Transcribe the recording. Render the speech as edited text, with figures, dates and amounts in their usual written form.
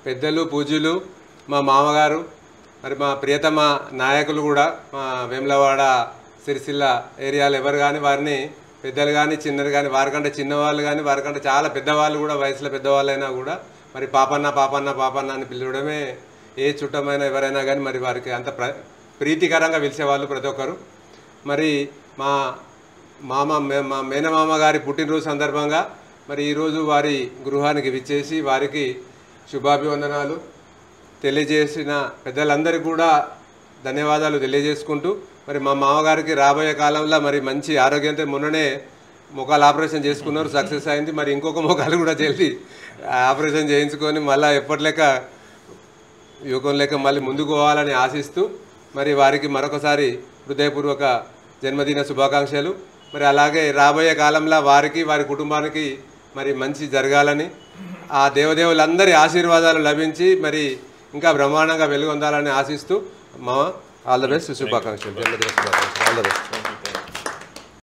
పెద్దలు పూజ్యులు మా మామగారు మరి మా ప్రియతమ నాయకులు కూడా మా వేములవాడ సిరిసిల్ల ఏరియాలో ఎవరు కానీ వారిని పెద్దలు కానీ చిన్నలు కానీ వారికంటే చిన్నవాళ్ళు కానీ వారికంటే చాలా పెద్దవాళ్ళు కూడా వయసులో పెద్దవాళ్ళైనా కూడా మరి పాపన్న పాపన్న పాపన్న అని పిలవడమే ఏ చుట్టమైనా ఎవరైనా కానీ మరి వారికి అంత ప్రీతికరంగా పిలిచేవాళ్ళు ప్రతి ఒక్కరు. మరి మా మేనమామ గారి పుట్టినరోజు సందర్భంగా మరి ఈరోజు వారి గృహానికి విచ్చేసి వారికి శుభాభివందనాలు తెలియజేసిన పెద్దలందరికీ కూడా ధన్యవాదాలు తెలియజేసుకుంటూ మరి మా మామగారికి రాబోయే కాలంలో మరి మంచి ఆరోగ్యంతో మొన్ననే మోకాలు ఆపరేషన్ చేసుకున్నారు, సక్సెస్ అయింది. మరి ఇంకొక మోకాలు కూడా చెల్లి ఆపరేషన్ చేయించుకొని మళ్ళీ ఎప్పటిలేక యువకం లేక మళ్ళీ ముందుకు పోవాలని ఆశిస్తూ మరి వారికి మరొకసారి హృదయపూర్వక జన్మదిన శుభాకాంక్షలు. మరి అలాగే రాబోయే కాలంలో వారికి వారి కుటుంబానికి మరి మంచి జరగాలని ఆ దేవదేవులందరి ఆశీర్వాదాలు లభించి మరి ఇంకా బ్రహ్మాండంగా వెలుగొందాలని ఆశిస్తూ మా ఆల్ ద బెస్ట్, శుభాకాంక్షలు, జన్మదిన శుభాకాంక్షలు, ఆల్ ద బెస్ట్.